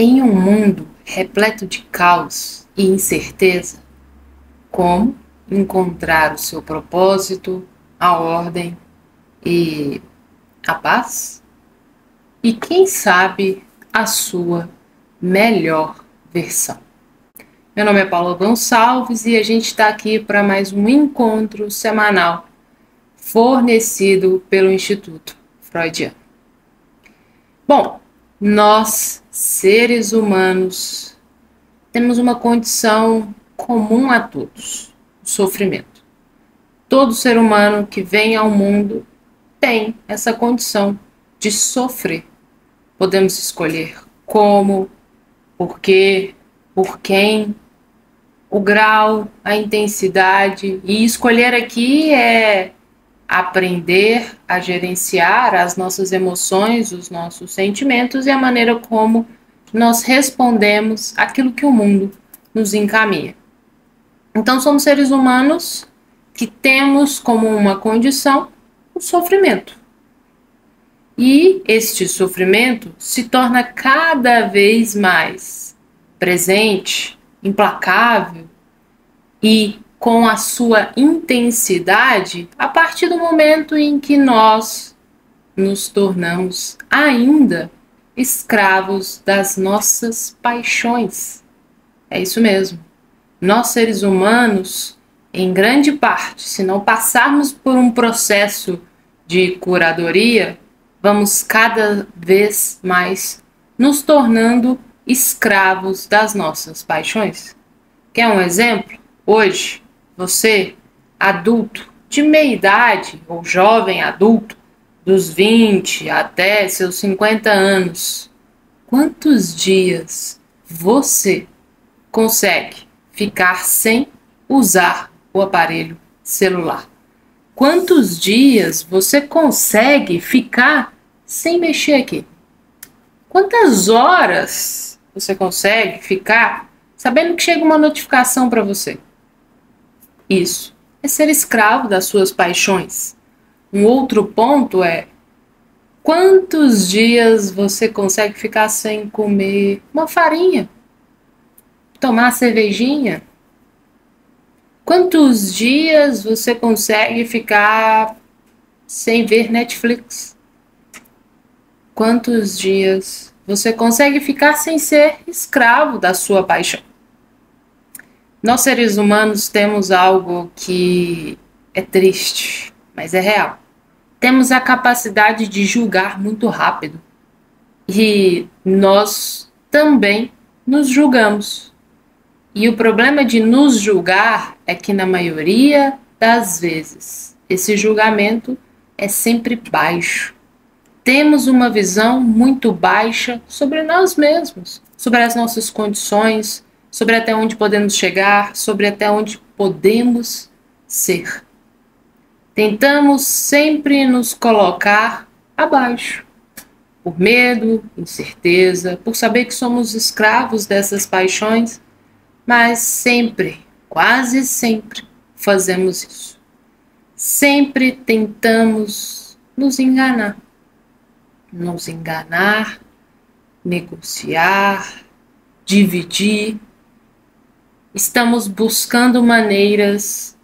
Em um mundo repleto de caos e incerteza, como encontrar o seu propósito, a ordem e a paz? E quem sabe a sua melhor versão? Meu nome é Paula Gonçalves e a gente está aqui para mais um encontro semanal fornecido pelo Instituto Freudiano. Bom, nós, seres humanos, temos uma condição comum a todos: o sofrimento. Todo ser humano que vem ao mundo tem essa condição de sofrer. Podemos escolher como, por quê, por quem, o grau, a intensidade, e escolher aqui é aprender a gerenciar as nossas emoções, os nossos sentimentos e a maneira como nós respondemos àquilo que o mundo nos encaminha. Então, somos seres humanos que temos como uma condição o sofrimento. E este sofrimento se torna cada vez mais presente, implacável e com a sua intensidade a partir do momento em que nós nos tornamos ainda escravos das nossas paixões. É isso mesmo. Nós, seres humanos, em grande parte, se não passarmos por um processo de curadoria, vamos cada vez mais nos tornando escravos das nossas paixões. Quer um exemplo? Hoje, você, adulto de meia idade ou jovem adulto, dos 20 até seus 50 anos, quantos dias você consegue ficar sem usar o aparelho celular? Quantos dias você consegue ficar sem mexer aqui? Quantas horas você consegue ficar sabendo que chega uma notificação para você? Isso é ser escravo das suas paixões. Um outro ponto é: quantos dias você consegue ficar sem comer uma farinha? Tomar cervejinha? Quantos dias você consegue ficar sem ver Netflix? Quantos dias você consegue ficar sem ser escravo da sua paixão? Nós, seres humanos, temos algo que é triste, mas é real. Temos a capacidade de julgar muito rápido. E nós também nos julgamos. E o problema de nos julgar é que, na maioria das vezes, esse julgamento é sempre baixo. Temos uma visão muito baixa sobre nós mesmos, sobre as nossas condições, sobre até onde podemos chegar, sobre até onde podemos ser. Tentamos sempre nos colocar abaixo, por medo, incerteza, por saber que somos escravos dessas paixões, mas sempre, quase sempre, fazemos isso. Sempre tentamos nos enganar. Nos enganar, negociar, dividir. Estamos buscando maneiras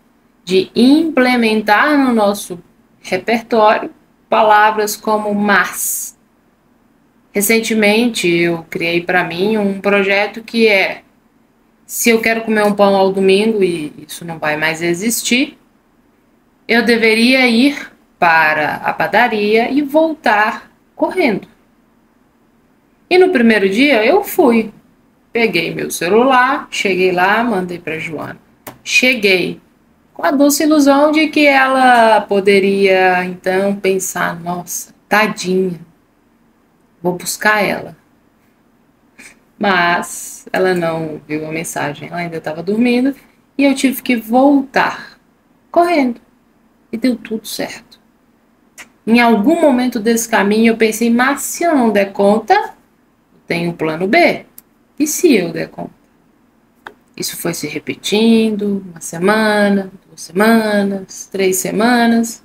de implementar no nosso repertório palavras como mas. Recentemente eu criei para mim um projeto que é: se eu quero comer um pão ao domingo e isso não vai mais existir, eu deveria ir para a padaria e voltar correndo. E no primeiro dia eu fui. Peguei meu celular, cheguei lá, mandei para Joana. Cheguei com a doce ilusão de que ela poderia então pensar: nossa, tadinha, vou buscar ela. Mas ela não viu a mensagem, ela ainda estava dormindo e eu tive que voltar correndo. E deu tudo certo. Em algum momento desse caminho eu pensei: mas se eu não der conta, eu tenho um plano B. E se eu der conta? Isso foi se repetindo, uma semana, 2 semanas, 3 semanas.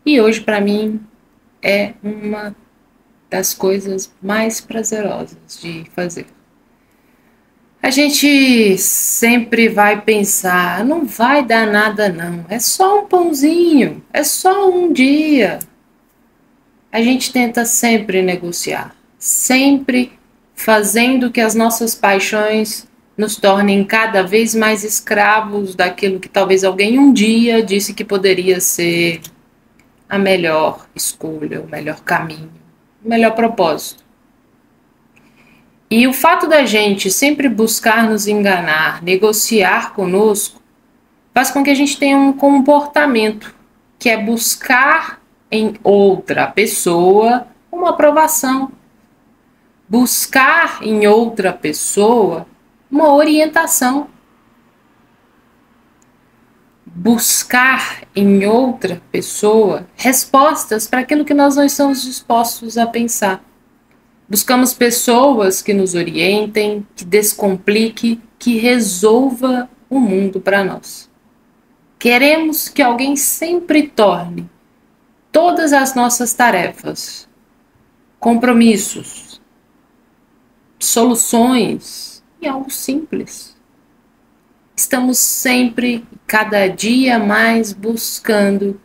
E hoje para mim é uma das coisas mais prazerosas de fazer. A gente sempre vai pensar, não vai dar nada não, é só um pãozinho, é só um dia. A gente tenta sempre negociar, sempre fazendo que as nossas paixões nos tornem cada vez mais escravos daquilo que talvez alguém um dia disse que poderia ser a melhor escolha, o melhor caminho, o melhor propósito. E o fato da gente sempre buscar nos enganar, negociar conosco, faz com que a gente tenha um comportamento que é buscar em outra pessoa uma aprovação, buscar em outra pessoa uma orientação, buscar em outra pessoa respostas para aquilo que nós não estamos dispostos a pensar. Buscamos pessoas que nos orientem, que descomplique, que resolva o mundo para nós. Queremos que alguém sempre torne todas as nossas tarefas, compromissos, soluções em algo simples. Estamos sempre, cada dia mais, buscando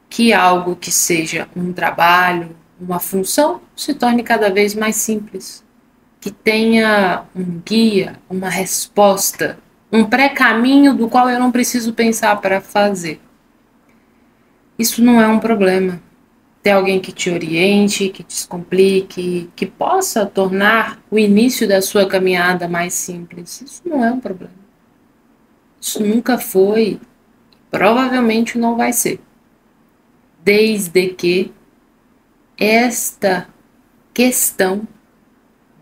que algo que seja um trabalho, uma função, se torne cada vez mais simples, que tenha um guia, uma resposta, um pré-caminho do qual eu não preciso pensar para fazer. Isso não é um problema. Ter alguém que te oriente, que descomplique, que possa tornar o início da sua caminhada mais simples, isso não é um problema. Isso nunca foi, provavelmente não vai ser. Desde que esta questão,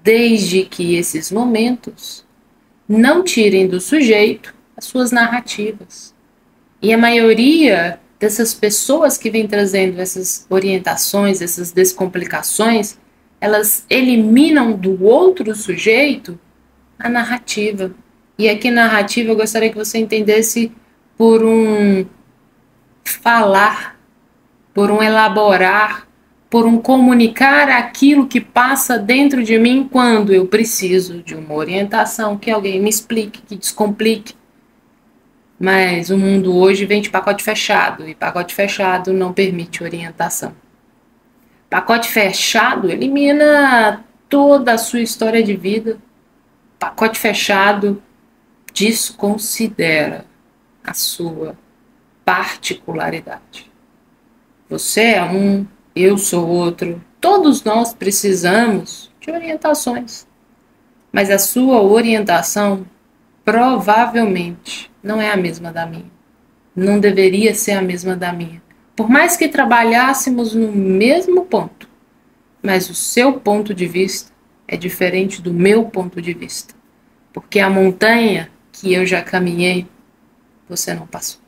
desde que esses momentos não tirem do sujeito as suas narrativas. E a maioria dessas pessoas que vem trazendo essas orientações, essas descomplicações, elas eliminam do outro sujeito a narrativa. E aqui narrativa eu gostaria que você entendesse por um falar, por um elaborar, por um comunicar aquilo que passa dentro de mim quando eu preciso de uma orientação, que alguém me explique, que descomplique. Mas o mundo hoje vem de pacote fechado, e pacote fechado não permite orientação. Pacote fechado elimina toda a sua história de vida. Pacote fechado desconsidera a sua particularidade. Você é um, eu sou outro. Todos nós precisamos de orientações. Mas a sua orientação provavelmente não é a mesma da minha. Não deveria ser a mesma da minha. Por mais que trabalhássemos no mesmo ponto, mas o seu ponto de vista é diferente do meu ponto de vista. Porque a montanha que eu já caminhei, você não passou.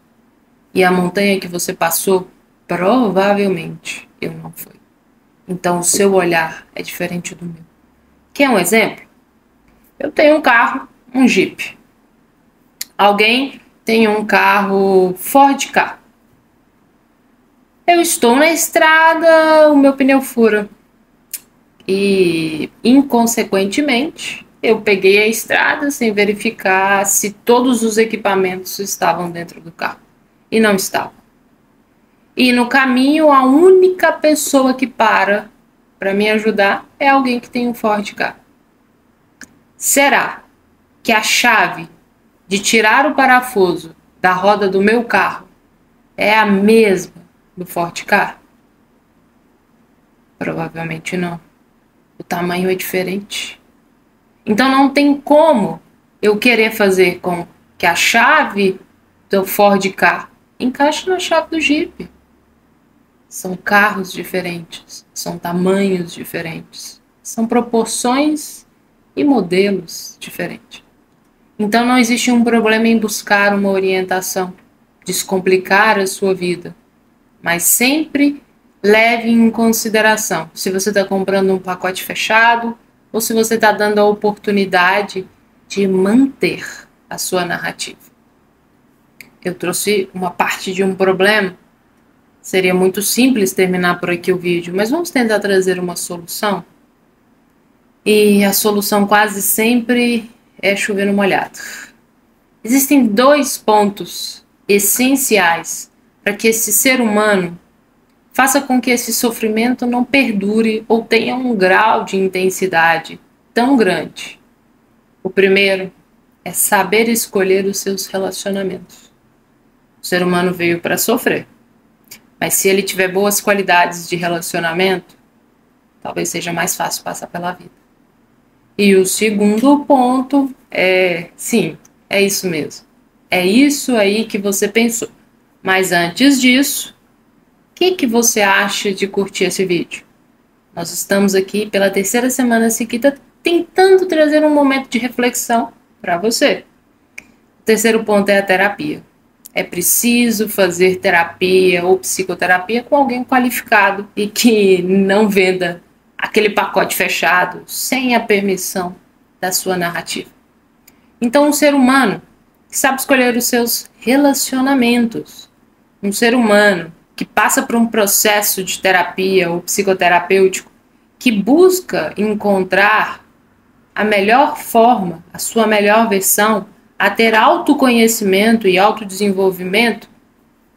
E a montanha que você passou, provavelmente eu não fui. Então o seu olhar é diferente do meu. Quer um exemplo? Eu tenho um carro, um Jeep. Alguém tem um carro Ford Ka. Eu estou na estrada, o meu pneu fura. E, inconsequentemente, eu peguei a estrada sem verificar se todos os equipamentos estavam dentro do carro. E não estavam. E no caminho, a única pessoa que para me ajudar é alguém que tem um Ford Ka. Será que a chave de tirar o parafuso da roda do meu carro é a mesma do Ford Ka? Provavelmente não. O tamanho é diferente. Então não tem como eu querer fazer com que a chave do Ford Ka encaixe na chave do Jeep. São carros diferentes, são tamanhos diferentes, são proporções e modelos diferentes. Então não existe um problema em buscar uma orientação, descomplicar a sua vida, mas sempre leve em consideração se você está comprando um pacote fechado ou se você está dando a oportunidade de manter a sua narrativa. Eu trouxe uma parte de um problema. Seria muito simples terminar por aqui o vídeo, mas vamos tentar trazer uma solução. E a solução quase sempre é chover no molhado. Existem 2 pontos essenciais para que esse ser humano faça com que esse sofrimento não perdure ou tenha um grau de intensidade tão grande. O primeiro é saber escolher os seus relacionamentos. O ser humano veio para sofrer, mas se ele tiver boas qualidades de relacionamento, talvez seja mais fácil passar pela vida. E o segundo ponto é, sim, é isso mesmo. É isso aí que você pensou. Mas antes disso, o que você acha de curtir esse vídeo? Nós estamos aqui pela 3ª semana seguida tentando trazer um momento de reflexão para você. O terceiro ponto é a terapia. É preciso fazer terapia ou psicoterapia com alguém qualificado e que não venda aquele pacote fechado sem a permissão da sua narrativa. Então, um ser humano que sabe escolher os seus relacionamentos, um ser humano que passa por um processo de terapia ou psicoterapêutico, que busca encontrar a melhor forma, a sua melhor versão, a ter autoconhecimento e autodesenvolvimento,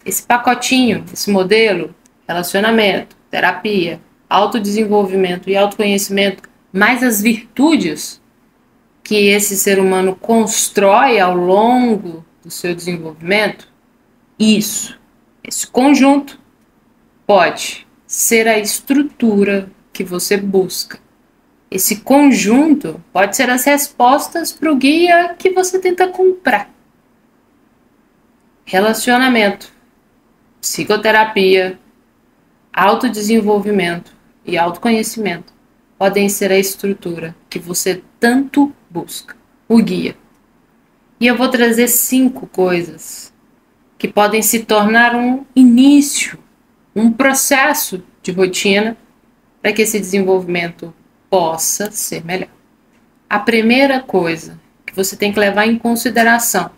esse pacotinho, esse modelo, relacionamento, terapia, autodesenvolvimento e autoconhecimento, mais as virtudes que esse ser humano constrói ao longo do seu desenvolvimento, esse conjunto pode ser a estrutura que você busca. Esse conjunto pode ser as respostas para o guia que você tenta comprar. Relacionamento, psicoterapia, autodesenvolvimento e autoconhecimento podem ser a estrutura que você tanto busca, o guia. E eu vou trazer 5 coisas que podem se tornar um início, um processo de rotina para que esse desenvolvimento possa ser melhor. A primeira coisa que você tem que levar em consideração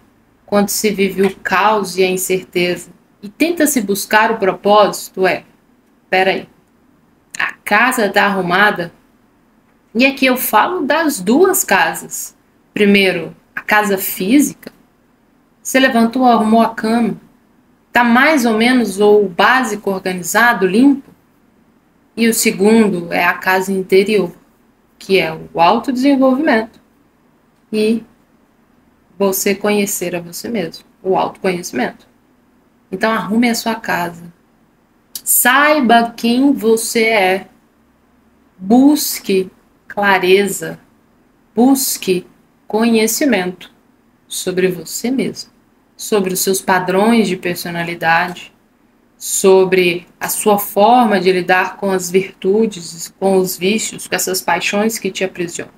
quando se vive o caos e a incerteza e tenta se buscar o propósito é: peraí, a casa está arrumada? E aqui eu falo das 2 casas. Primeiro, a casa física. Você levantou, arrumou a cama. Está mais ou menos o básico organizado, limpo? E o segundo é a casa interior, que é o autodesenvolvimento e você conhecer a você mesmo, o autoconhecimento. Então arrume a sua casa. Saiba quem você é. Busque clareza, busque conhecimento sobre você mesmo, sobre os seus padrões de personalidade, sobre a sua forma de lidar com as virtudes, com os vícios, com essas paixões que te aprisionam.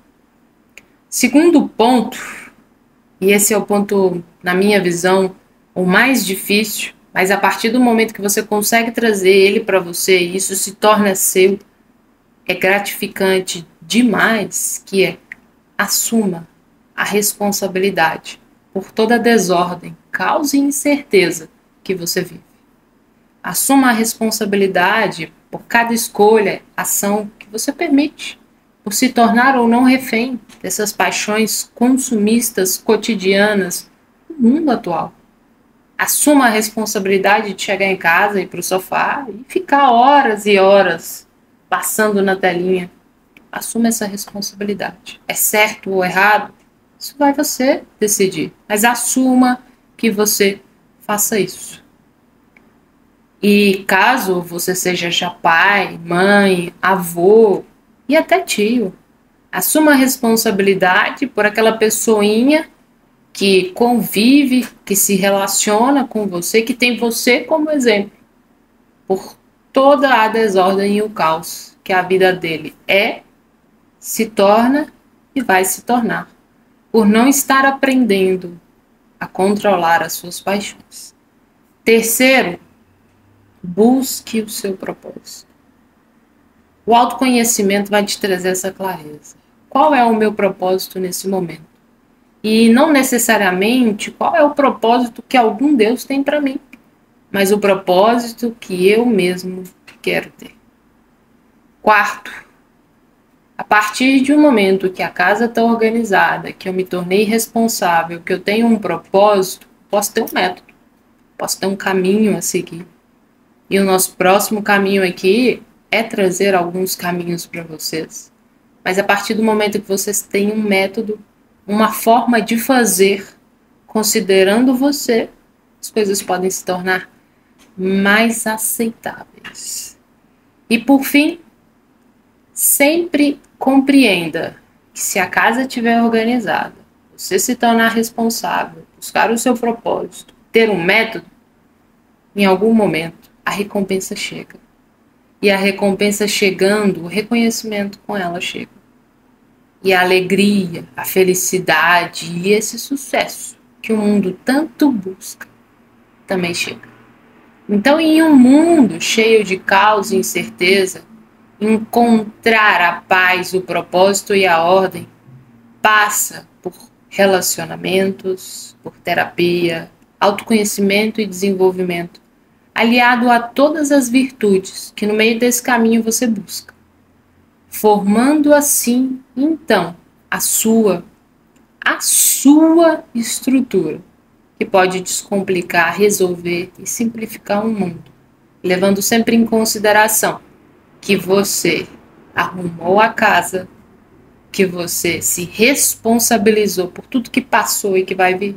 Segundo ponto, e esse é o ponto, na minha visão, o mais difícil, mas a partir do momento que você consegue trazer ele para você e isso se torna seu, é gratificante demais, que é: assuma a responsabilidade por toda a desordem, caos e incerteza que você vive. Assuma a responsabilidade por cada escolha, ação que você permite, por se tornar ou não refém dessas paixões consumistas cotidianas do mundo atual. Assuma a responsabilidade de chegar em casa, ir para o sofá e ficar horas e horas passando na telinha. Assuma essa responsabilidade. É certo ou errado? Isso vai você decidir. Mas assuma que você faça isso. E caso você seja já pai, mãe, avô e até tio, assuma a responsabilidade por aquela pessoinha que convive, que se relaciona com você, que tem você como exemplo, por toda a desordem e o caos que a vida dele é, se torna e vai se tornar, por não estar aprendendo a controlar as suas paixões. Terceiro, busque o seu propósito. O autoconhecimento vai te trazer essa clareza. Qual é o meu propósito nesse momento? E não necessariamente qual é o propósito que algum Deus tem para mim, mas o propósito que eu mesmo quero ter. Quarto, a partir de um momento que a casa está organizada, que eu me tornei responsável, que eu tenho um propósito, posso ter um método, posso ter um caminho a seguir. E o nosso próximo caminho aqui é trazer alguns caminhos para vocês. Mas a partir do momento que vocês têm um método, uma forma de fazer, considerando você, as coisas podem se tornar mais aceitáveis. E por fim, sempre compreenda que se a casa estiver organizada, você se tornar responsável, buscar o seu propósito, ter um método, em algum momento a recompensa chega. E a recompensa chegando, o reconhecimento com ela chega. E a alegria, a felicidade e esse sucesso que o mundo tanto busca também chega. Então, em um mundo cheio de caos e incerteza, encontrar a paz, o propósito e a ordem passa por relacionamentos, por terapia, autoconhecimento e desenvolvimento, aliado a todas as virtudes que no meio desse caminho você busca, formando assim, então, a sua estrutura, que pode descomplicar, resolver e simplificar o mundo, levando sempre em consideração que você arrumou a casa, que você se responsabilizou por tudo que passou e que vai vir,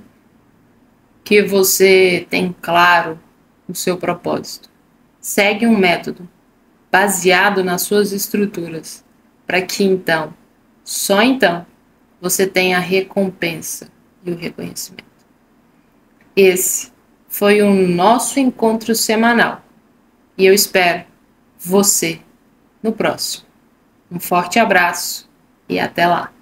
que você tem claro o seu propósito. Segue um método baseado nas suas estruturas, para que então, só então, você tenha a recompensa e o reconhecimento. Esse foi o nosso encontro semanal e eu espero você no próximo. Um forte abraço e até lá!